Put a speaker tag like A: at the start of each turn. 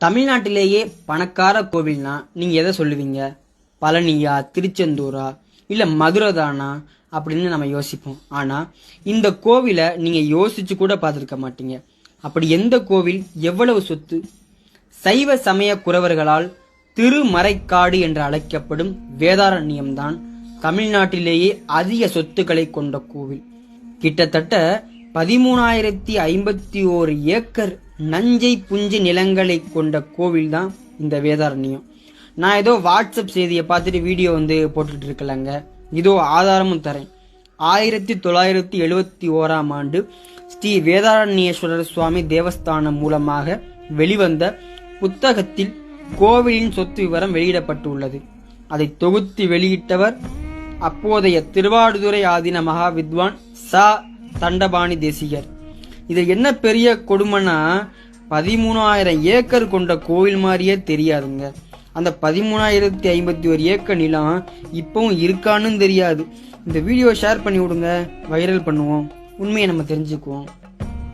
A: தமிழ்நாட்டிலேயே பணக்கார கோவில்னா நீங்க எதை சொல்லுவீங்க? பழனியா, திருச்செந்தூரா, இல்ல மதுரை தானா அப்படின்னு நம்ம யோசிப்போம். ஆனா இந்த கோவிலை நீங்க யோசிச்சு கூட பார்த்துருக்க மாட்டீங்க. அப்படி எந்த கோவில், எவ்வளவு சொத்து? சைவ சமய குறவர்களால் திருமறைக்காடு என்று அழைக்கப்படும் வேதாரண்யம்தான் தமிழ்நாட்டிலேயே அதிக சொத்துக்களை கொண்ட கோவில். கிட்டத்தட்ட 13,051 ஏக்கர் நஞ்சை புஞ்சை நிலங்களை கொண்ட கோவில் தான் இந்த வேதாரண்யம். நான் ஏதோ வாட்ஸ்அப் செய்தியை பார்த்துட்டு வீடியோ போட்டுட்டு இருக்கலங்க, இதோ ஆதாரமும் தரேன். 1971 ஆண்டு ஸ்ரீ வேதாரண்யேஸ்வரர் சுவாமி தேவஸ்தானம் மூலமாக வெளிவந்த புத்தகத்தில் கோவிலின் சொத்து விவரம் வெளியிடப்பட்டுள்ளது. அதை தொகுத்து வெளியிட்டவர் அப்போதைய திருவாடுதுறை ஆதீன மகா வித்வான் சா தண்டபாணி தேசிகர். இது என்ன பெரிய கொடுமைனா, 13,000 ஏக்கர் கொண்ட கோவில் மாதிரியே தெரியாதுங்க. அந்த 13,051 ஏக்கர் நிலம் இப்பவும் இருக்கான்னு தெரியாது. இந்த வீடியோ ஷேர் பண்ணி விடுங்க, வைரல் பண்ணுவோம், உண்மையை நம்ம தெரிஞ்சுக்குவோம்.